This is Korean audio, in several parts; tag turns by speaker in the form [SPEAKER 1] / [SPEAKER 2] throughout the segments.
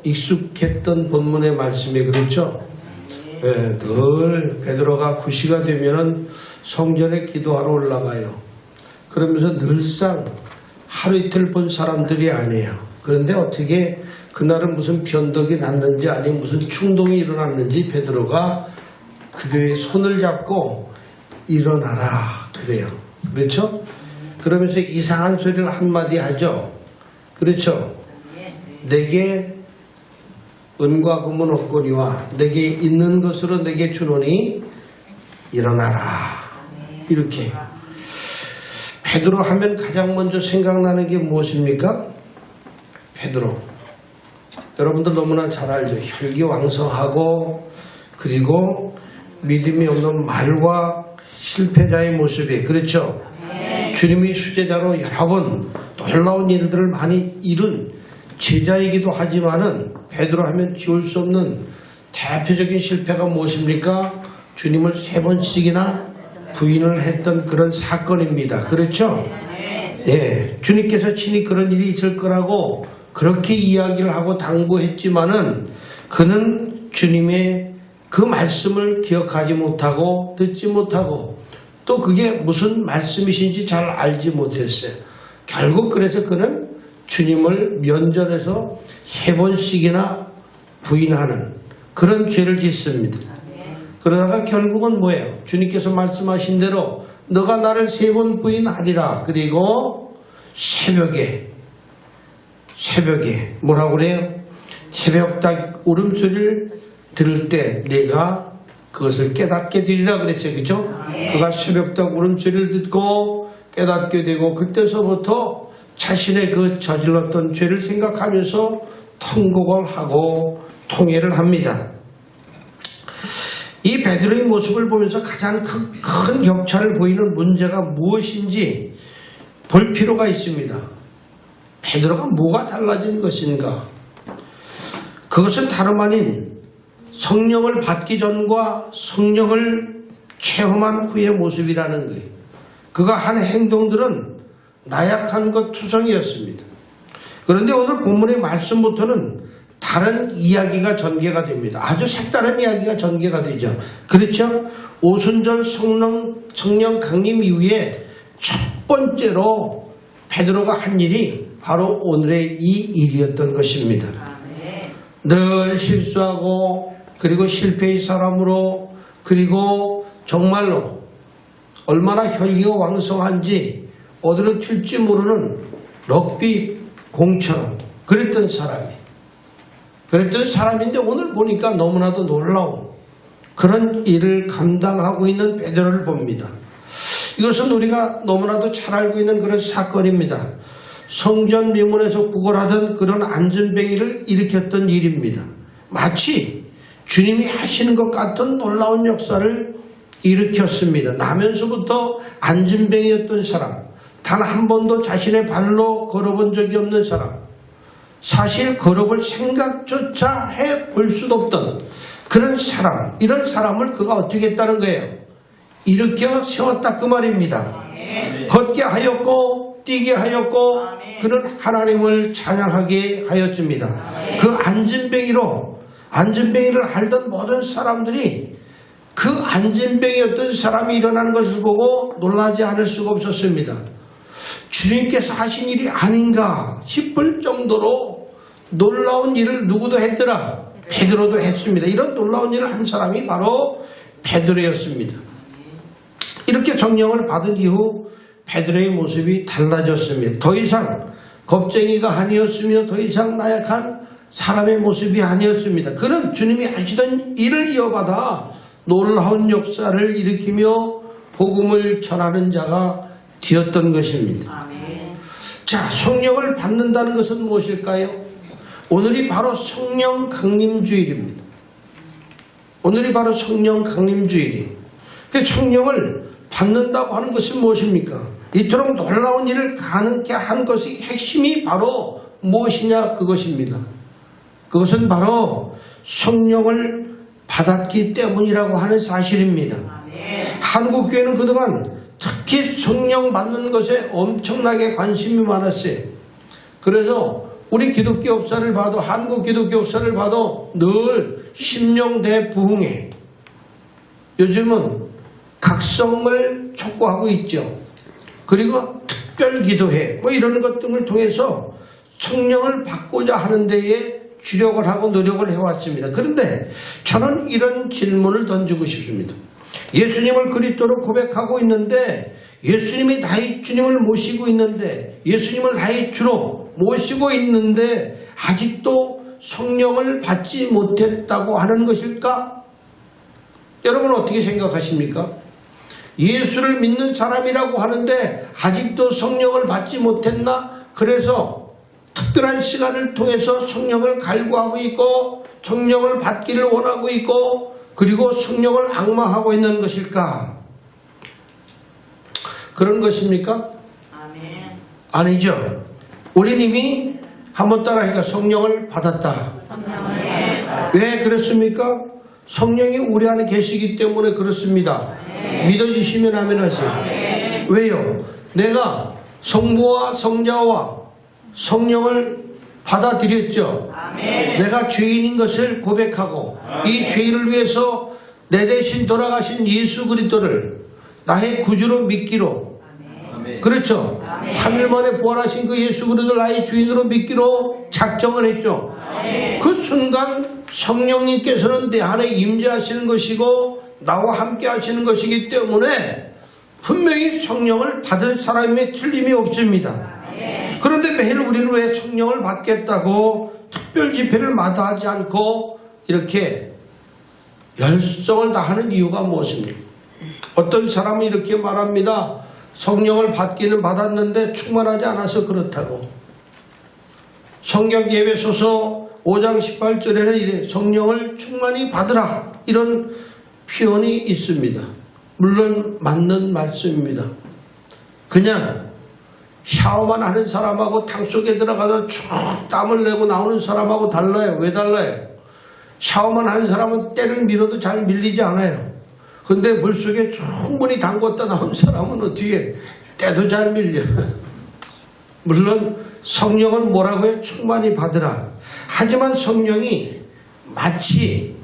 [SPEAKER 1] 익숙했던 본문의 말씀이 그렇죠. 늘 베드로가 9시가 되면은 성전에 기도하러 올라가요. 그러면서 늘상 하루 이틀 본 사람들이 아니에요. 그런데 어떻게 그날은 무슨 변덕이 났는지 아니면 무슨 충동이 일어났는지 베드로가 그들의 손을 잡고 일어나라 그래요. 그렇죠? 그러면서 이상한 소리를 한마디 하죠. 그렇죠? 내게 은과 금은 없거니와 내게 있는 것으로 내게 주노니 일어나라. 이렇게. 베드로 하면 가장 먼저 생각나는 게 무엇입니까? 베드로. 여러분들 너무나 잘 알죠. 혈기왕성하고 그리고 믿음이 없는 말과 실패자의 모습이 그렇죠. 주님의 수제자로 여러 번 놀라운 일들을 많이 이룬 제자이기도 하지만은 베드로 하면 지울 수 없는 대표적인 실패가 무엇입니까? 주님을 3번씩이나 부인을 했던 그런 사건입니다. 그렇죠? 예, 주님께서 친히 그런 일이 있을 거라고 그렇게 이야기를 하고 당부했지만은 그는 주님의 그 말씀을 기억하지 못하고 듣지 못하고 또 그게 무슨 말씀이신지 잘 알지 못했어요. 결국 그래서 그는 주님을 면전에서 3번씩이나 부인하는 그런 죄를 짓습니다. 그러다가 결국은 뭐예요? 주님께서 말씀하신 대로 너가 나를 3번 부인하리라. 그리고 새벽에 뭐라고 그래요? 새벽닭 울음소리를 들을 때 내가 그것을 깨닫게 되리라 그랬어요. 그죠? 그가 새벽닭 울음소리를 듣고 깨닫게 되고 그때서부터 자신의 그 저질렀던 죄를 생각하면서 통곡을 하고 통회를 합니다. 이 베드로의 모습을 보면서 가장 큰 격차를 보이는 문제가 무엇인지 볼 필요가 있습니다. 베드로가 뭐가 달라진 것인가? 그것은 다름 아닌 성령을 받기 전과 성령을 체험한 후의 모습이라는 거예요. 그가 한 행동들은 나약한 것 투성이었습니다. 그런데 오늘 본문의 말씀부터는 다른 이야기가 전개가 됩니다. 아주 색다른 이야기가 전개가 되죠. 그렇죠? 오순절 성령 강림 이후에 첫 번째로 베드로가 한 일이 바로 오늘의 이 일이었던 것입니다. 늘 실수하고 그리고 실패의 사람으로 그리고 정말로 얼마나 혈기가 왕성한지 어디로 튈지 모르는 럭비 공처럼 그랬던 사람인데 오늘 보니까 너무나도 놀라운 그런 일을 감당하고 있는 베드로를 봅니다. 이것은 우리가 너무나도 잘 알고 있는 그런 사건입니다. 성전 미문에서 구걸하던 그런 안전뱅이를 일으켰던 일입니다. 마치 주님이 하시는 것 같은 놀라운 역사를 일으켰습니다. 나면서부터 안전뱅이였던 사람, 단 한 번도 자신의 발로 걸어본 적이 없는 사람, 사실 걸어볼 생각조차 해볼 수도 없던 그런 사람, 이런 사람을 그가 어떻게 했다는 거예요? 일으켜 세웠다 그 말입니다. 걷게 하였고 뛰게 하였고 그는 하나님을 찬양하게 하였습니다. 그 안전뱅이를 앓던 모든 사람들이 그 안전뱅이였던 사람이 일어나는 것을 보고 놀라지 않을 수가 없었습니다. 주님께서 하신 일이 아닌가 싶을 정도로 놀라운 일을 누구도 했더라. 베드로도 했습니다. 이런 놀라운 일을 한 사람이 바로 베드로였습니다. 이렇게 성령을 받은 이후 베드로의 모습이 달라졌습니다. 더 이상 겁쟁이가 아니었으며 더 이상 나약한 사람의 모습이 아니었습니다. 그는 주님이 하시던 일을 이어받아 놀라운 역사를 일으키며 복음을 전하는 자가 되었던 것입니다. 자, 성령을 받는다는 것은 무엇일까요? 오늘이 바로 성령 강림주일입니다. 오늘이 바로 성령 강림주일이. 성령을 받는다고 하는 것은 무엇입니까? 이토록 놀라운 일을 가능케 한 것의 핵심이 바로 무엇이냐 그것입니다. 그것은 바로 성령을 받았기 때문이라고 하는 사실입니다. 한국교회는 그동안 특히 성령 받는 것에 엄청나게 관심이 많았어요. 그래서 우리 기독교 역사를 봐도, 한국 기독교 역사를 봐도 늘 심령대부흥회, 요즘은 각성을 촉구하고 있죠. 그리고 특별기도회 뭐 이런 것 등을 통해서 성령을 받고자 하는 데에 주력을 하고 노력을 해왔습니다. 그런데 저는 이런 질문을 던지고 싶습니다. 예수님을 그리스도로 고백하고 있는데, 예수님이 나의 주님을 모시고 있는데, 예수님을 나의 주로 모시고 있는데 아직도 성령을 받지 못했다고 하는 것일까? 여러분 어떻게 생각하십니까? 예수를 믿는 사람이라고 하는데 아직도 성령을 받지 못했나? 그래서 특별한 시간을 통해서 성령을 갈구하고 있고 성령을 받기를 원하고 있고 그리고 성령을 앙망하고 있는 것일까? 그런 것입니까?
[SPEAKER 2] 아멘.
[SPEAKER 1] 아니죠. 우린 이미 한번 따라하니까 성령을 받았다. 왜 그렇습니까? 성령이 우리 안에 계시기 때문에 그렇습니다. 믿어주시면 아멘 하세요. 왜요? 내가 성부와 성자와 성령을 받아들였죠. 내가 죄인인 것을 고백하고 이 죄인을 위해서 내 대신 돌아가신 예수 그리스도를 나의 구주로 믿기로, 그렇죠. 3일 만에 부활하신 그 예수 그리스도를 나의 주인으로 믿기로 작정을 했죠. 그 순간 성령님께서는 내 안에 임재하시는 것이고 나와 함께 하시는 것이기 때문에 분명히 성령을 받은 사람이 틀림이 없습니다. 그런데 매일 우리는 왜 성령을 받겠다고 특별 집회를 마다하지 않고 이렇게 열성을 다하는 이유가 무엇입니까? 어떤 사람은 이렇게 말합니다. 성령을 받기는 받았는데 충만하지 않아서 그렇다고. 성경 예배소서 5장 18절에는 이래 성령을 충만히 받으라 이런 표현이 있습니다. 물론 맞는 말씀입니다. 그냥 샤워만 하는 사람하고 탕 속에 들어가서 쭉 땀을 내고 나오는 사람하고 달라요. 왜 달라요? 샤워만 하는 사람은 때를 밀어도 잘 밀리지 않아요. 근데 물속에 충분히 담궜다 나온 사람은 어떻게 때도 잘 밀려. 물론 성령을 뭐라고 해? 충만히 받으라. 하지만 성령이 마치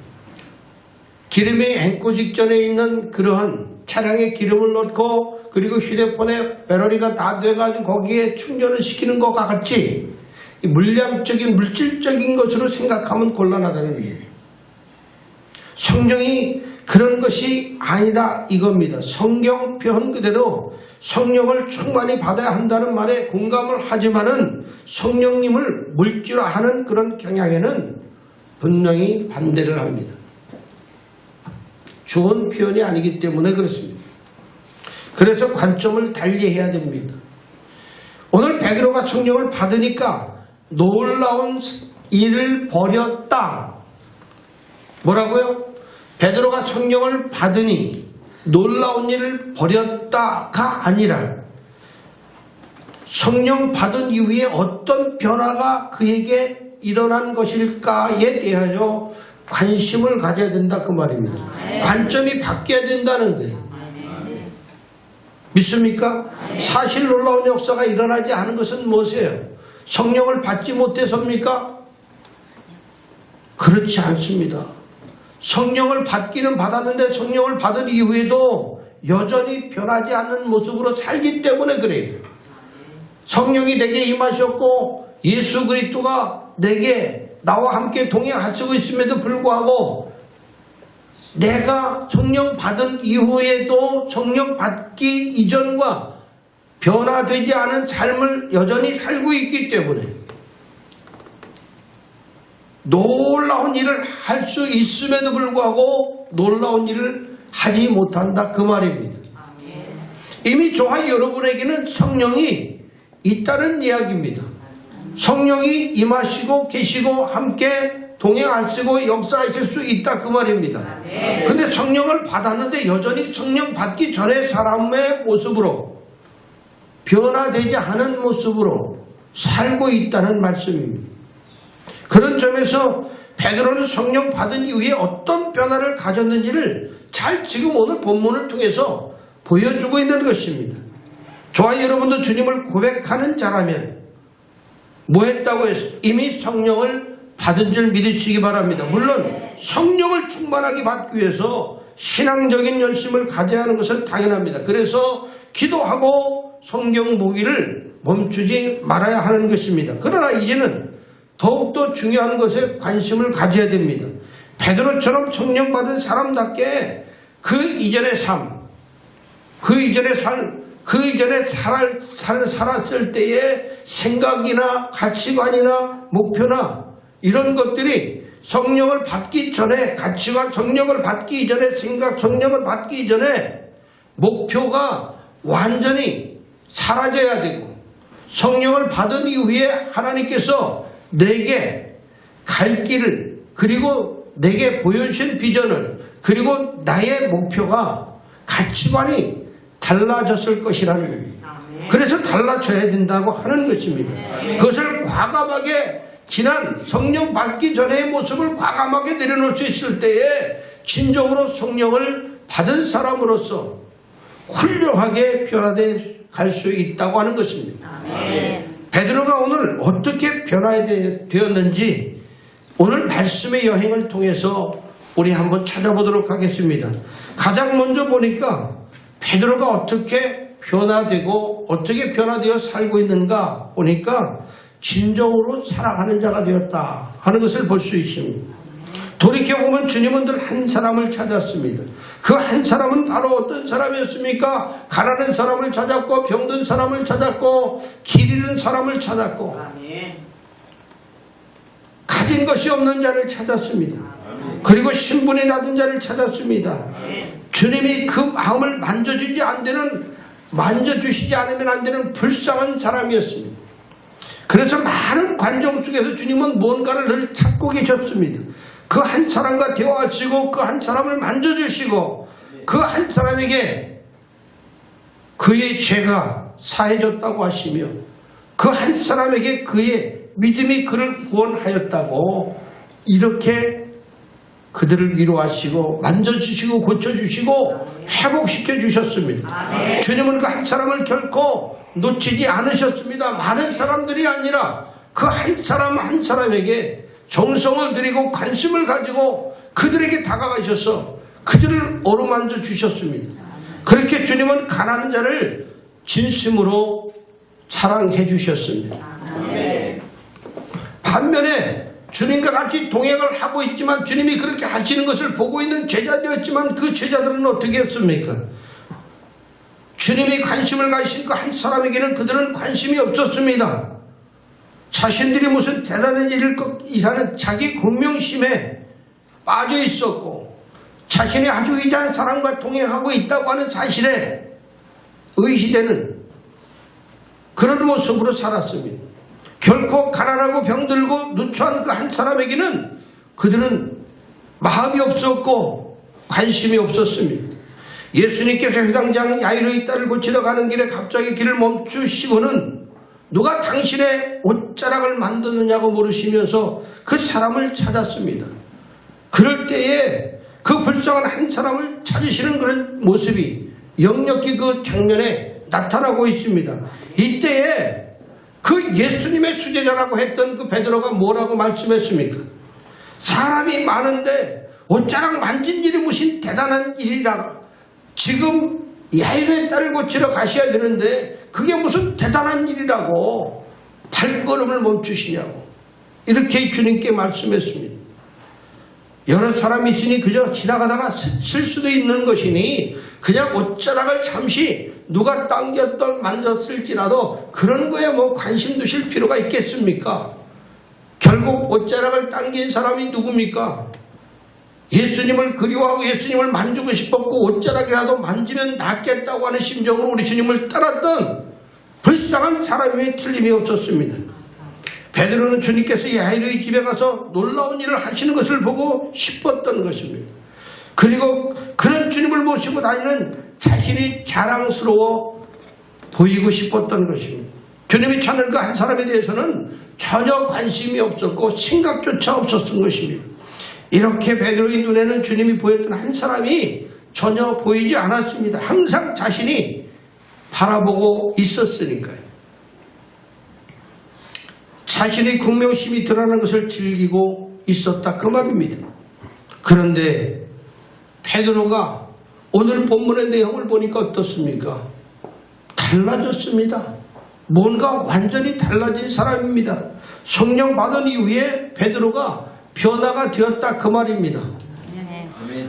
[SPEAKER 1] 기름의 헹고 직전에 있는 그러한 차량에 기름을 넣고 그리고 휴대폰에 배터리가 다 돼가지고 거기에 충전을 시키는 것과 같이 물량적인 물질적인 것으로 생각하면 곤란하다는 얘기예요. 성령이 그런 것이 아니라 이겁니다. 성경 표현 그대로 성령을 충만히 받아야 한다는 말에 공감을 하지만은 성령님을 물질화하는 그런 경향에는 분명히 반대를 합니다. 좋은 표현이 아니기 때문에 그렇습니다. 그래서 관점을 달리해야 됩니다. 오늘 베드로가 성령을 받으니까 놀라운 일을 벌였다. 뭐라고요? 베드로가 성령을 받으니 놀라운 일을 벌였다가 아니라 성령 받은 이후에 어떤 변화가 그에게 일어난 것일까에 대하여 관심을 가져야 된다 그 말입니다. 관점이 바뀌어야 된다는 거예요. 믿습니까? 사실 놀라운 역사가 일어나지 않은 것은 무엇이에요? 성령을 받지 못해서입니까? 그렇지 않습니다. 성령을 받기는 받았는데 성령을 받은 이후에도 여전히 변하지 않는 모습으로 살기 때문에 그래요. 성령이 내게 임하셨고 예수 그리스도가 내게 나와 함께 동행하시고 있음에도 불구하고 내가 성령 받은 이후에도 성령 받기 이전과 변화되지 않은 삶을 여전히 살고 있기 때문에 놀라운 일을 할 수 있음에도 불구하고 놀라운 일을 하지 못한다 그 말입니다. 이미 저와 여러분에게는 성령이 있다는 이야기입니다. 성령이 임하시고 계시고 함께 동행하시고 역사하실 수 있다 그 말입니다. 그런데 성령을 받았는데 여전히 성령 받기 전에 사람의 모습으로 변화되지 않은 모습으로 살고 있다는 말씀입니다. 그런 점에서 베드로는 성령 받은 이후에 어떤 변화를 가졌는지를 잘 지금 오늘 본문을 통해서 보여주고 있는 것입니다. 저와 여러분도 주님을 고백하는 자라면 뭐 했다고 해서 이미 성령을 받은 줄 믿으시기 바랍니다. 물론 성령을 충만하게 받기 위해서 신앙적인 열심을 가져야 하는 것은 당연합니다. 그래서 기도하고 성경 보기를 멈추지 말아야 하는 것입니다. 그러나 이제는 더욱더 중요한 것에 관심을 가져야 됩니다. 베드로처럼 성령 받은 사람답게 그 이전의 삶, 그 이전에 살았을 때의 생각이나 가치관이나 목표나 이런 것들이 성령을 받기 전에 가치관, 성령을 받기 이전에 생각, 성령을 받기 이전에 목표가 완전히 사라져야 되고, 성령을 받은 이후에 하나님께서 내게 갈 길을, 그리고 내게 보여주신 비전을, 그리고 나의 목표가 가치관이 달라졌을 것이라는 겁니다. 그래서 달라져야 된다고 하는 것입니다. 그것을 과감하게 지난 성령 받기 전의 모습을 과감하게 내려놓을 수 있을 때에 진정으로 성령을 받은 사람으로서 훌륭하게 변화돼 갈 수 있다고 하는 것입니다. 베드로가 오늘 어떻게 변화되었는지 오늘 말씀의 여행을 통해서 우리 한번 찾아보도록 하겠습니다. 가장 먼저 보니까 베드로가 어떻게 변화되고 어떻게 변화되어 살고 있는가 보니까 진정으로 사랑하는 자가 되었다 하는 것을 볼 수 있습니다. 돌이켜보면 주님은 늘 한 사람을 찾았습니다. 그 한 사람은 바로 어떤 사람이었습니까? 가난한 사람을 찾았고, 병든 사람을 찾았고, 길 잃은 사람을 찾았고, 가진 것이 없는 자를 찾았습니다. 그리고 신분이 낮은 자를 찾았습니다. 주님이 그 마음을 만져주시지 않으면 안 되는 불쌍한 사람이었습니다. 그래서 많은 관종 속에서 주님은 뭔가를 늘 찾고 계셨습니다. 그 한 사람과 대화하시고, 그 한 사람을 만져주시고, 그 한 사람에게 그의 죄가 사해졌다고 하시며, 그 한 사람에게 그의 믿음이 그를 구원하였다고 이렇게 그들을 위로하시고 만져주시고 고쳐주시고 회복시켜 주셨습니다. 주님은 그 한 사람을 결코 놓치지 않으셨습니다. 많은 사람들이 아니라 그 한 사람 한 사람에게 정성을 들이고 관심을 가지고 그들에게 다가가셔서 그들을 어루만져 주셨습니다. 그렇게 주님은 가난한 자를 진심으로 사랑해 주셨습니다. 반면에 주님과 같이 동행을 하고 있지만 주님이 그렇게 하시는 것을 보고 있는 제자들이었지만 그 제자들은 어떻게 했습니까? 주님이 관심을 가신 그 한 사람에게는 그들은 관심이 없었습니다. 자신들이 무슨 대단한 일일 것 이사는 자기 공명심에 빠져 있었고, 자신이 아주 위대한 사람과 동행하고 있다고 하는 사실에 의시되는 그런 모습으로 살았습니다. 결코 가난하고 병들고 누추한 그 한 사람에게는 그들은 마음이 없었고 관심이 없었습니다. 예수님께서 회당장 야이로의 딸을 고치러 가는 길에 갑자기 길을 멈추시고는 누가 당신의 옷자락을 만드느냐고 물으시면서 그 사람을 찾았습니다. 그럴 때에 그 불쌍한 한 사람을 찾으시는 그런 모습이 역력히 그 장면에 나타나고 있습니다. 이때에 그 예수님의 수제자라고 했던 그 베드로가 뭐라고 말씀했습니까? 사람이 많은데 옷자락 만진 일이 무슨 대단한 일이라, 지금 야이로의 딸을 고치러 가셔야 되는데 그게 무슨 대단한 일이라고 발걸음을 멈추시냐고 이렇게 주님께 말씀했습니다. 여러 사람이 있으니 그저 지나가다가 스칠 수도 있는 것이니 그냥 옷자락을 잠시 누가 당겼던 만졌을지라도 그런 거에 뭐 관심 두실 필요가 있겠습니까? 결국 옷자락을 당긴 사람이 누굽니까? 예수님을 그리워하고 예수님을 만지고 싶었고 옷자락이라도 만지면 낫겠다고 하는 심정으로 우리 주님을 따랐던 불쌍한 사람이 틀림이 없었습니다. 베드로는 주님께서 야이로의 집에 가서 놀라운 일을 하시는 것을 보고 싶었던 것입니다. 그리고 그런 주님을 모시고 다니는 자신이 자랑스러워 보이고 싶었던 것입니다. 주님이 찾는 그 한 사람에 대해서는 전혀 관심이 없었고 생각조차 없었던 것입니다. 이렇게 베드로의 눈에는 주님이 보였던 한 사람이 전혀 보이지 않았습니다. 항상 자신이 바라보고 있었으니까요. 자신의 긍명심이 드러나는 것을 즐기고 있었다 그 말입니다. 그런데 베드로가 오늘 본문의 내용을 보니까 어떻습니까? 달라졌습니다. 뭔가 완전히 달라진 사람입니다. 성령 받은 이후에 베드로가 변화가 되었다 그 말입니다.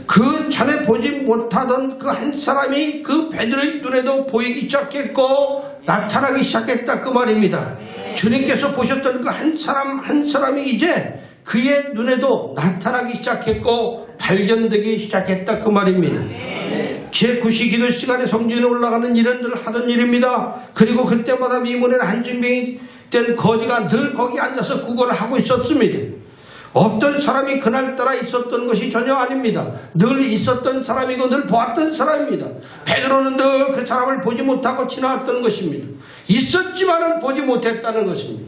[SPEAKER 1] 그 전에 보지 못하던 그 한 사람이 그 베드로의 눈에도 보이기 시작했고 나타나기 시작했다 그 말입니다. 주님께서 보셨던 그 한 사람이 이제 그의 눈에도 나타나기 시작했고 발견되기 시작했다 그 말입니다. 제9시 기도 시간에 성전에 올라가는 일은 하던 일입니다. 그리고 그때마다 미문에는 한증병이 된 거지가 늘 거기 앉아서 구걸을 하고 있었습니다. 없던 사람이 그날따라 있었던 것이 전혀 아닙니다. 늘 있었던 사람이고 늘 보았던 사람입니다. 베드로는 늘 그 사람을 보지 못하고 지나왔던 것입니다. 있었지만은 보지 못했다는 것입니다.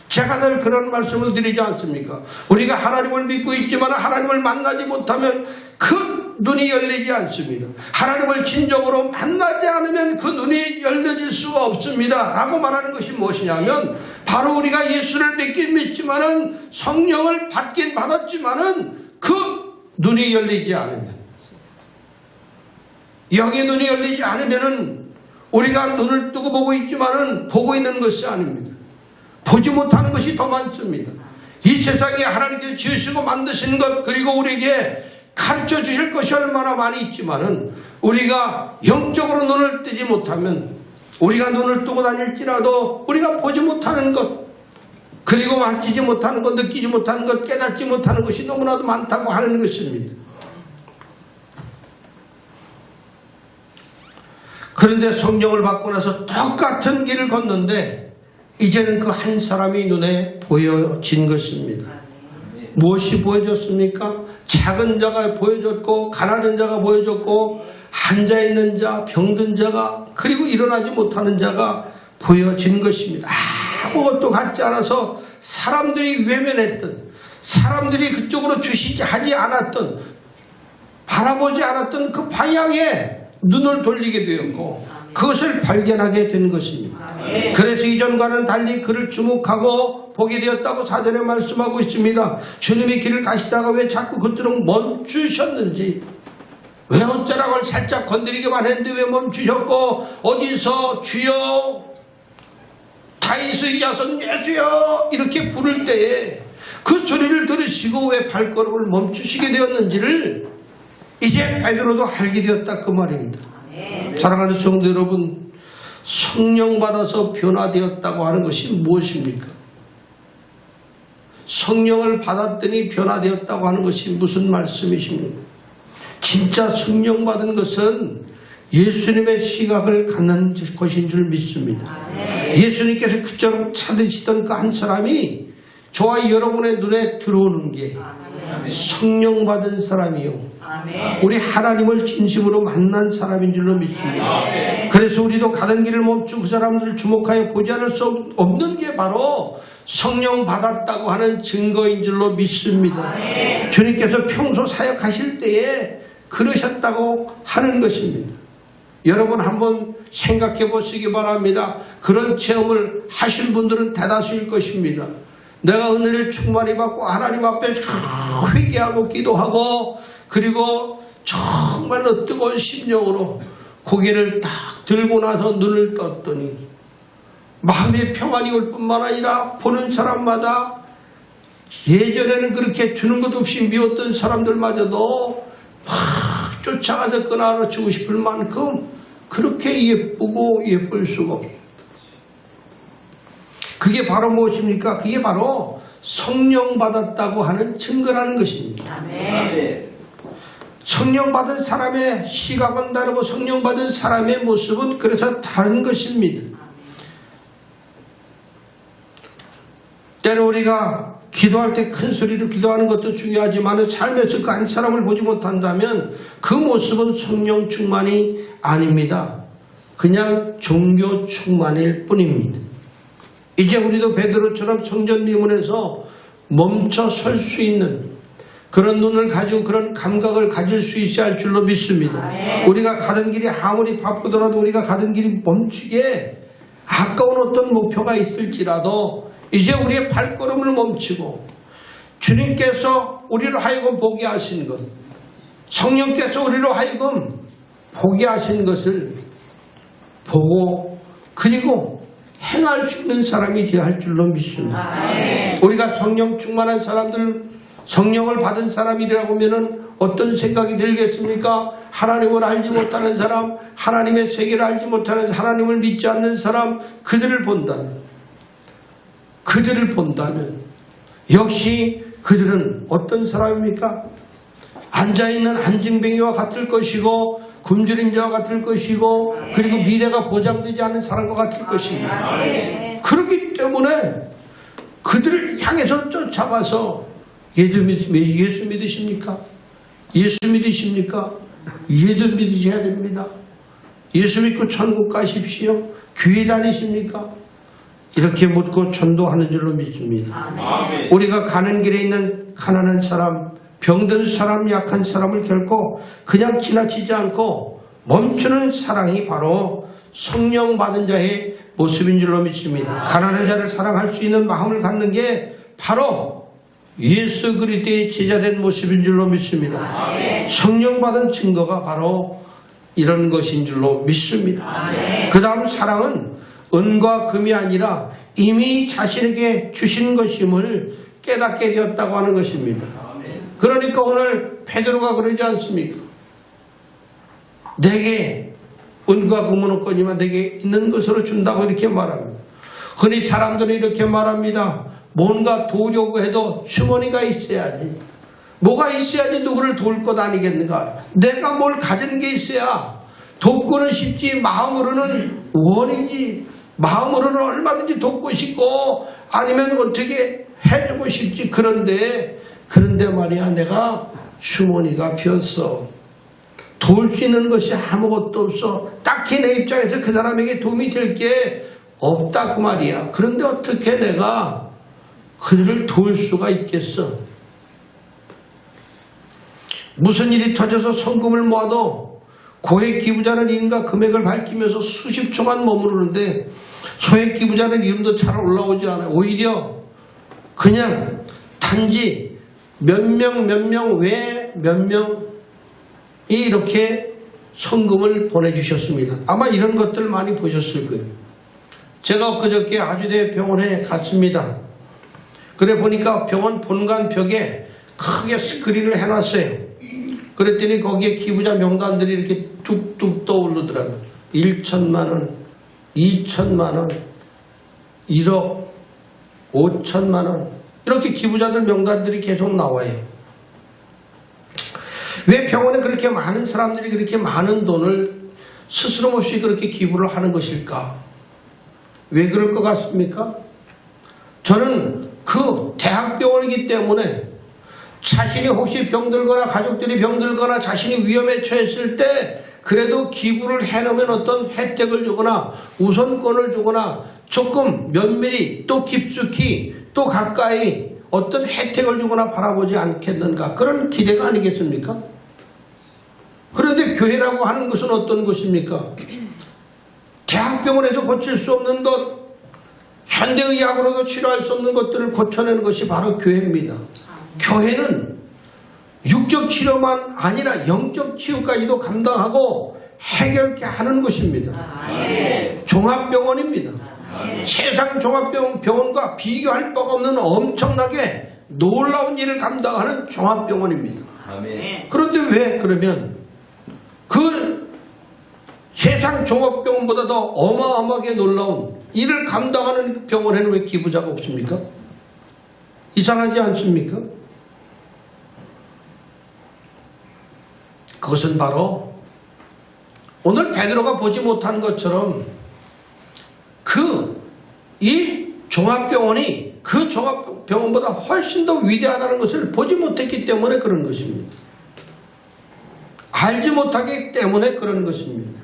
[SPEAKER 1] 제가 늘 그런 말씀을 드리지 않습니까? 우리가 하나님을 믿고 있지만 하나님을 만나지 못하면 그 눈이 열리지 않습니다. 하나님을 진정으로 만나지 않으면 그 눈이 열려질 수가 없습니다. 라고 말하는 것이 무엇이냐면 바로 우리가 예수를 믿긴 믿지만은 성령을 받긴 받았지만은 그 눈이 열리지 않으면 영의 눈이 열리지 않으면은 우리가 눈을 뜨고 보고 있지만은 보고 있는 것이 아닙니다. 보지 못하는 것이 더 많습니다. 이 세상에 하나님께서 지으시고 만드신 것 그리고 우리에게 가르쳐 주실 것이 얼마나 많이 있지만은 우리가 영적으로 눈을 뜨지 못하면 우리가 눈을 뜨고 다닐지라도 우리가 보지 못하는 것 그리고 만지지 못하는 것 느끼지 못하는 것 깨닫지 못하는 것이 너무나도 많다고 하는 것입니다. 그런데 성령을 받고 나서 똑같은 길을 걷는데 이제는 그 한 사람이 눈에 보여진 것입니다. 무엇이 보여졌습니까? 작은 자가 보여졌고 가난한 자가 보여졌고 앉아있는 자, 병든 자가 그리고 일어나지 못하는 자가 보여진 것입니다. 아무것도 갖지 않아서 사람들이 외면했던 사람들이 그쪽으로 하지 않았던 바라보지 않았던 그 방향에 눈을 돌리게 되었고 그것을 발견하게 된 것입니다. 그래서 이전과는 달리 그를 주목하고 보게 되었다고 사전에 말씀하고 있습니다. 주님이 길을 가시다가 왜 자꾸 그토록 멈추셨는지 왜 어쩌라고 살짝 건드리기만 했는데 왜 멈추셨고 어디서 주여 다윗의 자손 예수여 이렇게 부를 때에 그 소리를 들으시고 왜 발걸음을 멈추시게 되었는지를 이제 베드로도 알게 되었다 그 말입니다. 사랑하는 성도 여러분, 성령 받아서 변화되었다고 하는 것이 무엇입니까? 성령을 받았더니 변화되었다고 하는 것이 무슨 말씀이십니까? 진짜 성령 받은 것은 예수님의 시각을 갖는 것인 줄 믿습니다. 예수님께서 그처럼 찾으시던 그 한 사람이 저와 여러분의 눈에 들어오는 게 성령 받은 사람이요 우리 하나님을 진심으로 만난 사람인 줄로 믿습니다. 그래서 우리도 가던 길을 멈추고 그 사람들을 주목하여 보지 않을 수 없는 게 바로 성령 받았다고 하는 증거인 줄로 믿습니다. 주님께서 평소 사역하실 때에 그러셨다고 하는 것입니다. 여러분 한번 생각해 보시기 바랍니다. 그런 체험을 하신 분들은 대다수일 것입니다. 내가 은혜를 충만히 받고 하나님 앞에 회개하고 기도하고 그리고 정말로 뜨거운 심령으로 고개를 딱 들고 나서 눈을 떴더니 마음의 평안이 올 뿐만 아니라 보는 사람마다 예전에는 그렇게 주는 것 없이 미웠던 사람들마저도 확 쫓아가서 끊어주고 싶을 만큼 그렇게 예쁘고 예쁠 수가 없습니다. 그게 바로 무엇입니까? 그게 바로 성령 받았다고 하는 증거라는 것입니다. 아멘. 성령 받은 사람의 시각은 다르고 성령 받은 사람의 모습은 그래서 다른 것입니다. 때로 우리가 기도할 때 큰 소리로 기도하는 것도 중요하지만 삶에서 그 한 사람을 보지 못한다면 그 모습은 성령 충만이 아닙니다. 그냥 종교 충만일 뿐입니다. 이제 우리도 베드로처럼 성전 미문에서 멈춰 설 수 있는 그런 눈을 가지고 그런 감각을 가질 수 있어야 할 줄로 믿습니다. 우리가 가던 길이 아무리 바쁘더라도 우리가 가던 길이 멈추게 아까운 어떤 목표가 있을지라도 이제 우리의 발걸음을 멈추고 주님께서 우리로 하여금 보게 하신 것, 성령께서 우리로 하여금 보게 하신 것을 보고 그리고 행할 수 있는 사람이 되어야 할 줄로 믿습니다. 우리가 성령 충만한 사람들, 성령을 받은 사람이라고 하면 어떤 생각이 들겠습니까? 하나님을 알지 못하는 사람, 하나님의 세계를 알지 못하는, 하나님을 믿지 않는 사람, 그들을 본다면 역시 그들은 어떤 사람입니까? 앉아있는 안징뱅이와 같을 것이고 굶주린 자와 같을 것이고 그리고 미래가 보장되지 않은 사람과 같을 것입니다. 그렇기 때문에 그들을 향해서 쫓아가서 예수 믿으십니까? 예수 믿으십니까? 예수 믿으셔야 됩니다. 예수 믿고 천국 가십시오. 교회 다니십니까? 이렇게 묻고 전도하는 줄로 믿습니다. 우리가 가는 길에 있는 가난한 사람, 병든 사람, 약한 사람을 결코 그냥 지나치지 않고 멈추는 사랑이 바로 성령 받은 자의 모습인 줄로 믿습니다. 가난한 자를 사랑할 수 있는 마음을 갖는 게 바로 예수 그리스도의 제자된 모습인 줄로 믿습니다. 성령 받은 증거가 바로 이런 것인 줄로 믿습니다. 그 다음 사랑은 은과 금이 아니라 이미 자신에게 주신 것임을 깨닫게 되었다고 하는 것입니다. 그러니까 오늘 베드로가 그러지 않습니까? 내게 은과 금은 없거니와 내게 있는 것으로 준다고 이렇게 말합니다. 흔히 사람들이 이렇게 말합니다. 뭔가 도우려고 해도 주머니가 있어야지. 뭐가 있어야지 누구를 도울 것 아니겠는가? 내가 뭘 가지는 게 있어야 돕고는 싶지, 마음으로는 원이지, 마음으로는 얼마든지 돕고 싶고 아니면 어떻게 해주고 싶지. 그런데 말이야, 내가 주머니가 비었어. 도울 수 있는 것이 아무것도 없어. 딱히 내 입장에서 그 사람에게 도움이 될 게 없다 그 말이야. 그런데 어떻게 내가 그들을 도울 수가 있겠어? 무슨 일이 터져서 성금을 모아도 고액 기부자는 이름과 금액을 밝히면서 수십 초만 머무르는데 소액 기부자는 이름도 잘 올라오지 않아요. 오히려 그냥 단지 몇 명 외에 몇 명이 이렇게 성금을 보내주셨습니다. 아마 이런 것들 많이 보셨을 거예요. 제가 엊그저께 아주대 병원에 갔습니다. 그래 보니까 병원 본관 벽에 크게 스크린을 해놨어요. 그랬더니 거기에 기부자 명단들이 이렇게 뚝뚝 떠오르더라고요. 1천만 원, 2천만 원, 1억, 5천만 원, 이렇게 기부자들 명단들이 계속 나와요. 왜 병원에 그렇게 많은 사람들이 그렇게 많은 돈을 스스럼 없이 그렇게 기부를 하는 것일까? 왜 그럴 것 같습니까? 저는 그 대학병원이기 때문에 자신이 혹시 병들거나 가족들이 병들거나 자신이 위험에 처했을 때 그래도 기부를 해놓으면 어떤 혜택을 주거나 우선권을 주거나 조금 면밀히 또 깊숙이 또 가까이 어떤 혜택을 주거나 바라보지 않겠는가, 그런 기대가 아니겠습니까? 그런데 교회라고 하는 것은 어떤 것입니까? 대학병원에서 고칠 수 없는 것, 현대의학으로도 치료할 수 없는 것들을 고쳐내는 것이 바로 교회입니다. 교회는 육적 치료만 아니라 영적 치유까지도 감당하고 해결케 하는 것입니다. 종합병원입니다. 세상 종합병원과 비교할 바가 없는 엄청나게 놀라운 일을 감당하는 종합병원입니다. 그런데 왜 그러면 그 세상 종합병원보다 더 어마어마하게 놀라운 일을 감당하는 그 병원에는 왜 기부자가 없습니까? 이상하지 않습니까? 그것은 바로 오늘 베드로가 보지 못한 것처럼 이 종합병원이 그 종합병원보다 훨씬 더 위대하다는 것을 보지 못했기 때문에 그런 것입니다. 알지 못하기 때문에 그런 것입니다.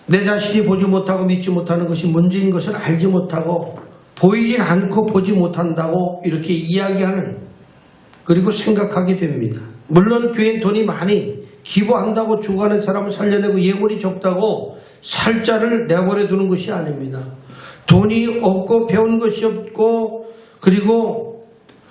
[SPEAKER 1] 내 자신이 보지 못하고 믿지 못하는 것이 문제인 것을 알지 못하고 보이진 않고 보지 못한다고 이렇게 이야기하는 그리고 생각하게 됩니다. 물론 교회엔 돈이 많이 기부한다고 주고하는 사람을 살려내고 예물이 적다고 살자를 내버려 두는 것이 아닙니다. 돈이 없고 배운 것이 없고 그리고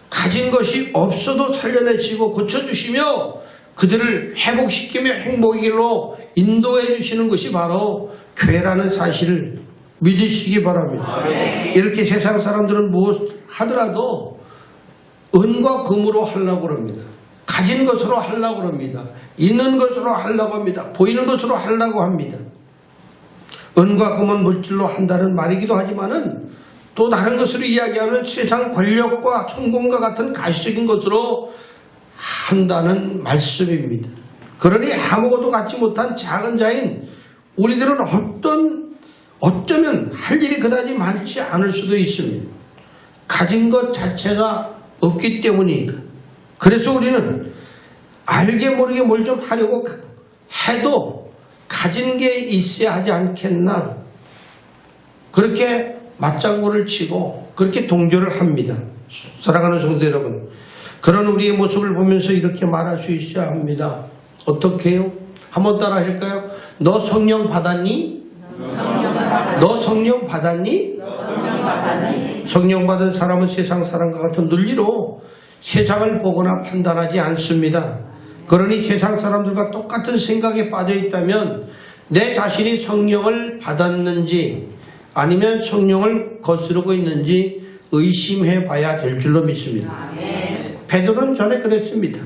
[SPEAKER 1] 가진 것이 없어도 살려내시고 고쳐주시며 그들을 회복시키며 행복의 길로 인도해 주시는 것이 바로 교회라는 사실을 믿으시기 바랍니다. 이렇게 세상 사람들은 무엇 하더라도 은과 금으로 하려고 합니다. 가진 것으로 하려고 합니다. 있는 것으로 하려고 합니다. 보이는 것으로 하려고 합니다. 은과 금은 물질로 한다는 말이기도 하지만은 또 다른 것으로 이야기하면 세상 권력과 성공과 같은 가시적인 것으로 한다는 말씀입니다. 그러니 아무것도 갖지 못한 작은 자인 우리들은 어쩌면 할 일이 그다지 많지 않을 수도 있습니다. 가진 것 자체가 없기 때문이니까. 그래서 우리는 알게 모르게 뭘 좀 하려고 해도 가진 게 있어야 하지 않겠나. 그렇게 맞장구를 치고 그렇게 동조를 합니다. 사랑하는 성도 여러분, 그런 우리의 모습을 보면서 이렇게 말할 수 있어야 합니다. 어떻게 해요? 한번 따라 하실까요? 너 성령 받았니? 너 성령 받았니? 성령 받은 사람은 세상 사람과 같은 논리로 세상을 보거나 판단하지 않습니다. 그러니 세상 사람들과 똑같은 생각에 빠져 있다면 내 자신이 성령을 받았는지 아니면 성령을 거스르고 있는지 의심해 봐야 될 줄로 믿습니다. 베드로는 전에 그랬습니다.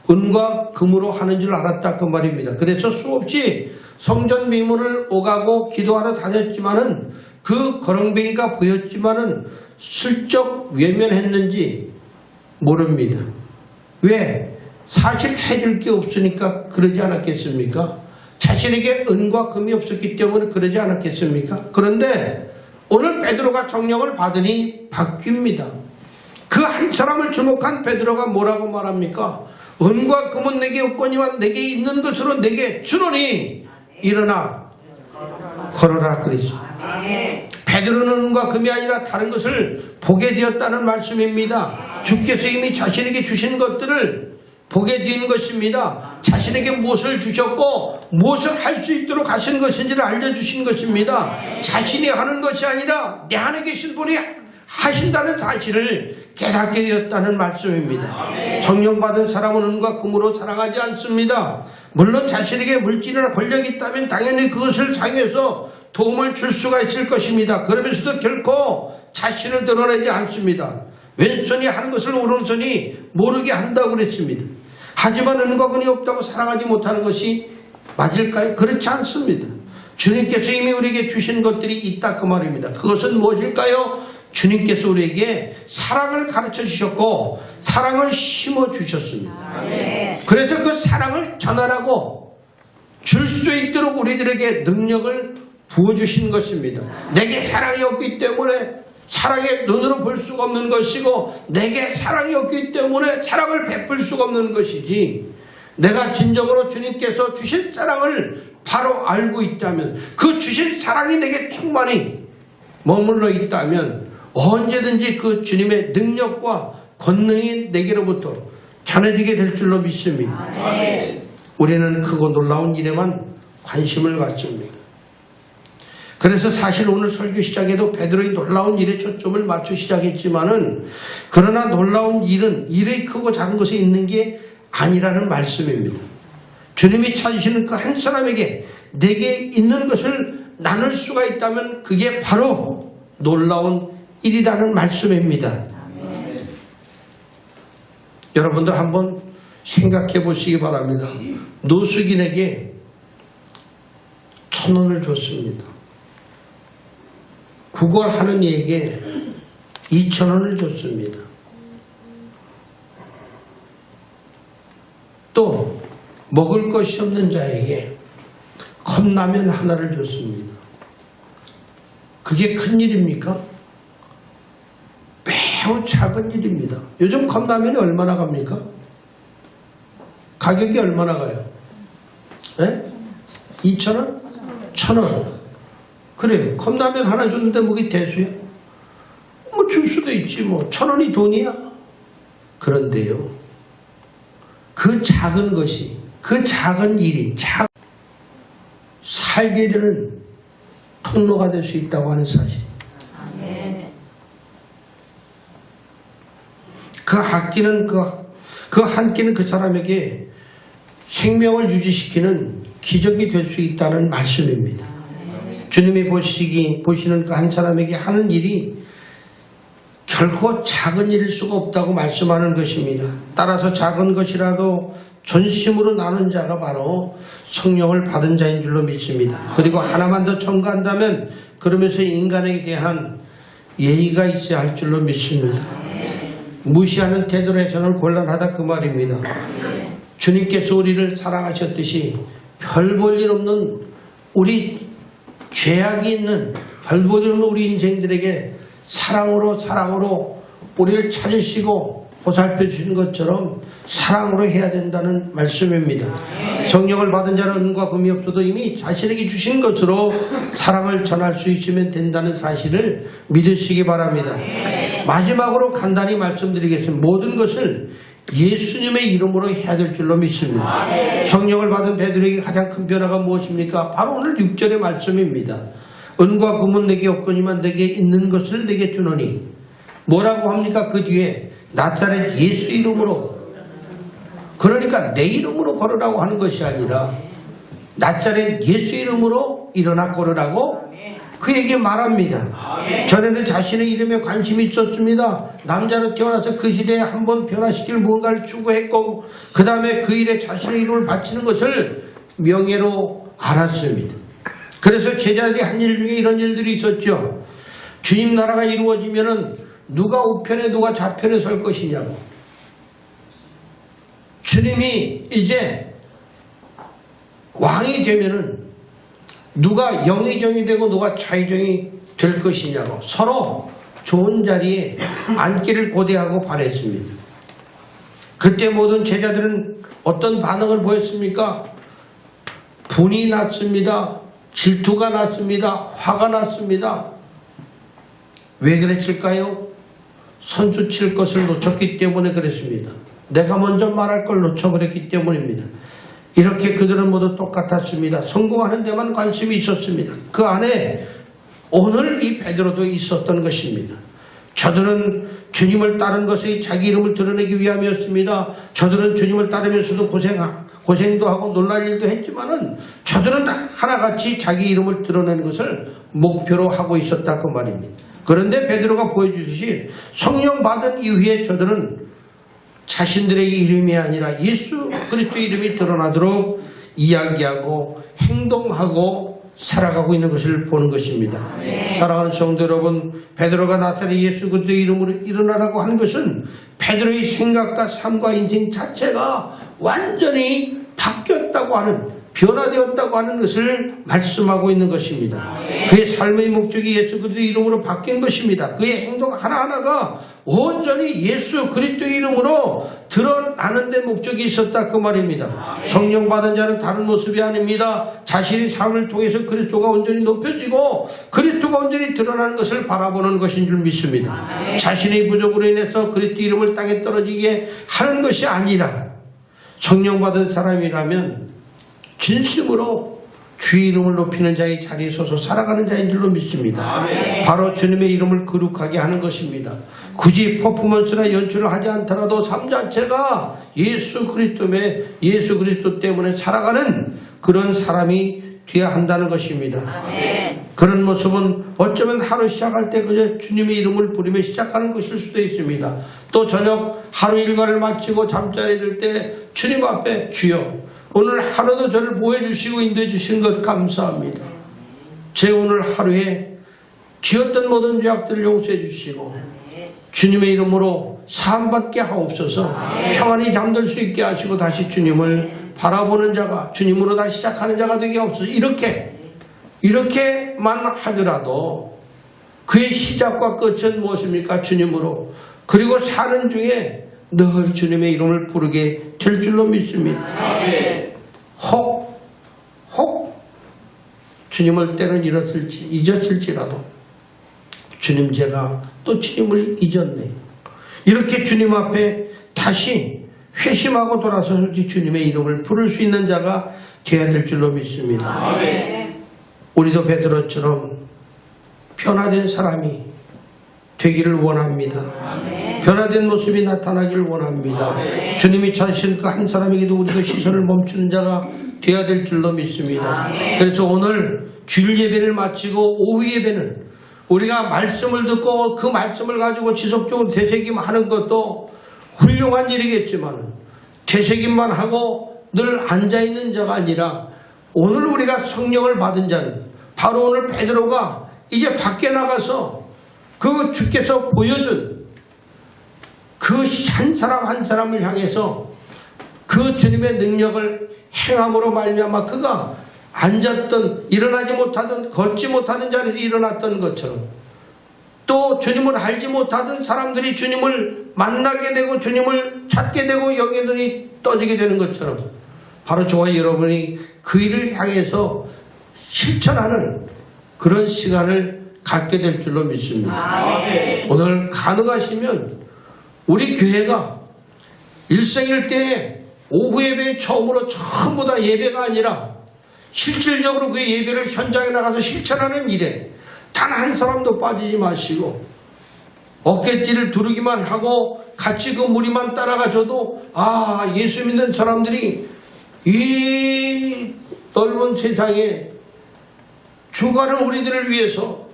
[SPEAKER 1] 은과 금으로 하는 줄 알았다 그 말입니다. 그래서 수없이 성전 미문을 오가고 기도하러 다녔지만은 그 거렁뱅이가 보였지만은 슬쩍 외면했는지 모릅니다. 왜? 사실 해줄 게 없으니까 그러지 않았겠습니까? 자신에게 은과 금이 없었기 때문에 그러지 않았겠습니까? 그런데 오늘 베드로가 성령을 받으니 바뀝니다. 그 한 사람을 주목한 베드로가 뭐라고 말합니까? 은과 금은 내게 없거니와 내게 있는 것으로 내게 주노니 일어나 걸어라 그랬어요. 베드로는 은과 금이 아니라 다른 것을 보게 되었다는 말씀입니다. 주께서 이미 자신에게 주신 것들을 보게 된 것입니다. 자신에게 무엇을 주셨고 무엇을 할 수 있도록 하신 것인지를 알려주신 것입니다. 자신이 하는 것이 아니라 내 안에 계신 분이 하신다는 사실을 깨닫게 되었다는 말씀입니다. 성령 받은 사람은 은과 금으로 사랑하지 않습니다. 물론 자신에게 물질이나 권력이 있다면 당연히 그것을 사용해서 도움을 줄 수가 있을 것입니다. 그러면서도 결코 자신을 드러내지 않습니다. 왼손이 하는 것을 오른손이 모르게 한다고 그랬습니다. 하지만 은과 금이 없다고 사랑하지 못하는 것이 맞을까요? 그렇지 않습니다. 주님께서 이미 우리에게 주신 것들이 있다 그 말입니다. 그것은 무엇일까요? 주님께서 우리에게 사랑을 가르쳐 주셨고 사랑을 심어 주셨습니다. 그래서 그 사랑을 전하라고 줄 수 있도록 우리들에게 능력을 부어주신 것입니다. 내게 사랑이 없기 때문에 사랑의 눈으로 볼 수가 없는 것이고 내게 사랑이 없기 때문에 사랑을 베풀 수가 없는 것이지, 내가 진정으로 주님께서 주신 사랑을 바로 알고 있다면, 그 주신 사랑이 내게 충만히 머물러 있다면 언제든지 그 주님의 능력과 권능이 내게로부터 전해지게 될 줄로 믿습니다. 우리는 크고 놀라운 일에만 관심을 갖습니다. 그래서 사실 오늘 설교 시작에도 베드로의 놀라운 일에 초점을 맞춰 시작했지만은, 그러나 놀라운 일은 일의 크고 작은 것에 있는 게 아니라는 말씀입니다. 주님이 찾으시는 그 한 사람에게 내게 있는 것을 나눌 수가 있다면 그게 바로 놀라운 일이라는 말씀입니다. 여러분들 한번 생각해 보시기 바랍니다. 노숙인에게 1,000원을 줬습니다. 구걸하는 이에게 2,000원을 줬습니다. 또 먹을 것이 없는 자에게 컵라면 하나를 줬습니다. 그게 큰 일입니까? 매우 작은 일입니다. 요즘 컵라면이 얼마나 갑니까? 가격이 얼마나 가요? 네? 2,000원? 1,000원. 그래요. 컵라면 하나 줬는데 뭐게 대수야? 뭐 줄 수도 있지 뭐. 1,000원이 돈이야. 그런데요, 그 작은 것이, 그 작은 일이 살게 되는 통로가 될 수 있다고 하는 사실. 그 한 끼는 그 사람에게 생명을 유지시키는 기적이 될 수 있다는 말씀입니다. 주님이 보시는 그 한 사람에게 하는 일이 결코 작은 일일 수가 없다고 말씀하는 것입니다. 따라서 작은 것이라도 전심으로 나눈 자가 바로 성령을 받은 자인 줄로 믿습니다. 그리고 하나만 더 첨가한다면 그러면서 인간에 대한 예의가 있어야 할 줄로 믿습니다. 무시하는 태도로 해서는 곤란하다 그 말입니다. 주님께서 우리를 사랑하셨듯이 별 볼 일 없는 우리 죄악이 있는 별 볼 일 없는 우리 인생들에게 사랑으로 우리를 찾으시고 보살펴 주시는 것처럼 사랑으로 해야 된다는 말씀입니다. 성령을 받은 자는 은과 금이 없어도 이미 자신에게 주신 것으로 사랑을 전할 수 있으면 된다는 사실을 믿으시기 바랍니다. 마지막으로 간단히 말씀드리겠습니다. 모든 것을 예수님의 이름으로 해야 될 줄로 믿습니다. 성령을 받은 베드로에게 가장 큰 변화가 무엇입니까? 바로 오늘 6절의 말씀입니다. 은과 금은 내게 없거니만 내게 있는 것을 내게 주노니. 뭐라고 합니까? 그 뒤에 나사렛 예수 이름으로, 그러니까 내 이름으로 걸으라고 하는 것이 아니라 나사렛 예수 이름으로 일어나 걸으라고 그에게 말합니다. 전에는 자신의 이름에 관심이 있었습니다. 남자로 태어나서 그 시대에 한번 변화시킬 무언가를 추구했고 그 다음에 그 일에 자신의 이름을 바치는 것을 명예로 알았습니다. 그래서 제자들이 한 일 중에 이런 일들이 있었죠. 주님 나라가 이루어지면은 누가 우편에 누가 좌편에 설 것이냐고. 주님이 이제 왕이 되면은 누가 영의정이 되고 누가 좌의정이 될 것이냐고 서로 좋은 자리에 앉기를 고대하고 바랬습니다. 그때 모든 제자들은 어떤 반응을 보였습니까? 분이 났습니다. 질투가 났습니다. 화가 났습니다. 왜 그랬을까요? 선수 칠 것을 놓쳤기 때문에 그랬습니다. 내가 먼저 말할 걸 놓쳐버렸기 때문입니다. 이렇게 그들은 모두 똑같았습니다. 성공하는 데만 관심이 있었습니다. 그 안에 오늘 이 베드로도 있었던 것입니다. 저들은 주님을 따른 것이 자기 이름을 드러내기 위함이었습니다. 저들은 주님을 따르면서도 고생도 하고 놀랄 일도 했지만은 저들은 하나같이 자기 이름을 드러내는 것을 목표로 하고 있었다 그 말입니다. 그런데 베드로가 보여주듯이 성령 받은 이후에 저들은 자신들의 이름이 아니라 예수 그리스도의 이름이 드러나도록 이야기하고 행동하고 살아가고 있는 것을 보는 것입니다. 사랑하는 성도 여러분, 베드로가 나타낸 예수 그리스도의 이름으로 일어나라고 하는 것은 베드로의 생각과 삶과 인생 자체가 완전히 바뀌었다고 하는, 변화되었다고 하는 것을 말씀하고 있는 것입니다. 그의 삶의 목적이 예수 그리스도의 이름으로 바뀐 것입니다. 그의 행동 하나하나가 온전히 예수 그리스도의 이름으로 드러나는 데 목적이 있었다 그 말입니다. 성령 받은 자는 다른 모습이 아닙니다. 자신의 삶을 통해서 그리스도가 온전히 높여지고 그리스도가 온전히 드러나는 것을 바라보는 것인 줄 믿습니다. 자신의 부족으로 인해서 그리스도 이름을 땅에 떨어지게 하는 것이 아니라 성령 받은 사람이라면 진심으로 주의 이름을 높이는 자의 자리에 서서 살아가는 자인 줄로 믿습니다. 바로 주님의 이름을 거룩하게 하는 것입니다. 굳이 퍼포먼스나 연출을 하지 않더라도 삶 자체가 예수 그리스도 때문에 살아가는 그런 사람이 되어야 한다는 것입니다. 그런 모습은 어쩌면 하루 시작할 때 그저 주님의 이름을 부르며 시작하는 것일 수도 있습니다. 또 저녁 하루 일과를 마치고 잠자리에 들 때 주님 앞에 주여 오늘 하루도 저를 보호해주시고 인도해주시는 것 감사합니다. 제 오늘 하루에 지었던 모든 죄악들을 용서해 주시고 주님의 이름으로 사함받게 하옵소서. 평안히 잠들 수 있게 하시고 다시 주님을 바라보는 자가, 주님으로 다시 시작하는 자가 되게 하옵소서. 이렇게만 하더라도 그의 시작과 끝은 무엇입니까? 주님으로. 그리고 사는 중에 늘 주님의 이름을 부르게 될 줄로 믿습니다. 혹 주님을 때는 잊었을지라도 주님 제가 또 주님을 잊었네. 이렇게 주님 앞에 다시 회심하고 돌아서서 주님의 이름을 부를 수 있는 자가 되어야 될 줄로 믿습니다.
[SPEAKER 2] 아멘.
[SPEAKER 1] 우리도 베드로처럼 변화된 사람이 되기를 원합니다.
[SPEAKER 2] 아멘.
[SPEAKER 1] 변화된 모습이 나타나기를 원합니다.
[SPEAKER 2] 아멘.
[SPEAKER 1] 주님이 찾으신 그 한 사람에게도 우리도 시선을 멈추는 자가 되어야 될 줄로 믿습니다.
[SPEAKER 2] 아멘.
[SPEAKER 1] 그래서 오늘 주일 예배를 마치고 오후 예배는 우리가 말씀을 듣고 그 말씀을 가지고 지속적으로 되새김하는 것도 훌륭한 일이겠지만 되새김만 하고 늘 앉아있는 자가 아니라 오늘 우리가 성령을 받은 자는 바로 오늘 베드로가 이제 밖에 나가서 그 주께서 보여준 그 한 사람 한 사람을 향해서 그 주님의 능력을 행함으로 말미암아 그가 앉았던 일어나지 못하던 걷지 못하던 자리에서 일어났던 것처럼 또 주님을 알지 못하던 사람들이 주님을 만나게 되고 주님을 찾게 되고 영의 눈이 떠지게 되는 것처럼 바로 저와 여러분이 그 일을 향해서 실천하는 그런 시간을 갖게 될 줄로 믿습니다.
[SPEAKER 2] 아멘.
[SPEAKER 1] 오늘 가능하시면 우리 교회가 일생일대에 오후 예배 처음으로 전부 다 예배가 아니라 실질적으로 그 예배를 현장에 나가서 실천하는 일에 단 한 사람도 빠지지 마시고 어깨띠를 두르기만 하고 같이 그 무리만 따라가셔도 아 예수 믿는 사람들이 이 넓은 세상에 주가는 우리들을 위해서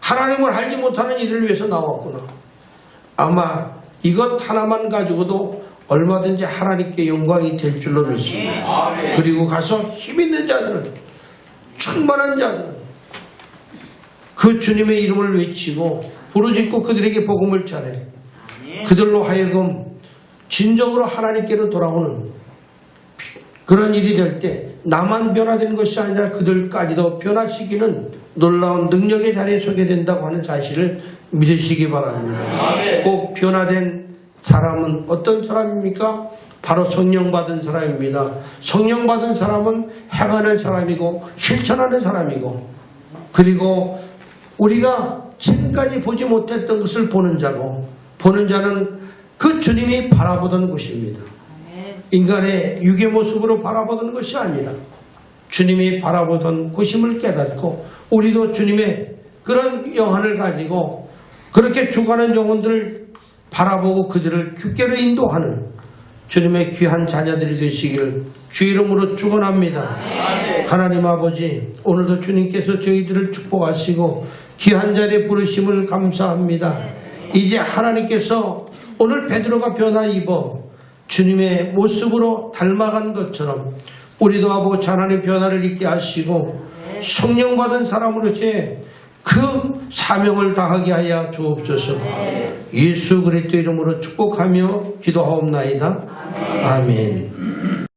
[SPEAKER 1] 하나님을 알지 못하는 이들을 위해서 나왔구나. 아마 이것 하나만 가지고도 얼마든지 하나님께 영광이 될 줄로 믿습니다.
[SPEAKER 2] 아멘.
[SPEAKER 1] 그리고 가서 힘 있는 자들은 충만한 자들은 그 주님의 이름을 외치고 부르짖고 그들에게 복음을 전해 그들로 하여금 진정으로 하나님께로 돌아오는 그런 일이 될 때 나만 변화되는 것이 아니라 그들까지도 변화시키는 놀라운 능력의 자리에 서게 된다고 하는 사실을 믿으시기 바랍니다.
[SPEAKER 2] 아멘.
[SPEAKER 1] 꼭 변화된 사람은 어떤 사람입니까? 바로 성령 받은 사람입니다. 성령 받은 사람은 행하는 사람이고 실천하는 사람이고 그리고 우리가 지금까지 보지 못했던 것을 보는 자고 보는 자는 그 주님이 바라보던 곳입니다. 인간의 육의 모습으로 바라보던 것이 아니라 주님이 바라보던 곳임을 깨닫고 우리도 주님의 그런 영안을 가지고 그렇게 죽어가는 영혼들을 바라보고 그들을 주께로 인도하는 주님의 귀한 자녀들이 되시기를 주 이름으로 축원합니다. 하나님 아버지 오늘도 주님께서 저희들을 축복하시고 귀한 자리에 부르심을 감사합니다. 이제 하나님께서 오늘 베드로가 변화 입어 주님의 모습으로 닮아간 것처럼 우리도 아버지 하나님 변화를 있게 하시고 성령 받은 사람으로서 그 사명을 다하게 하여 주옵소서. 예수 그리스도 이름으로 축복하며 기도하옵나이다. 아멘.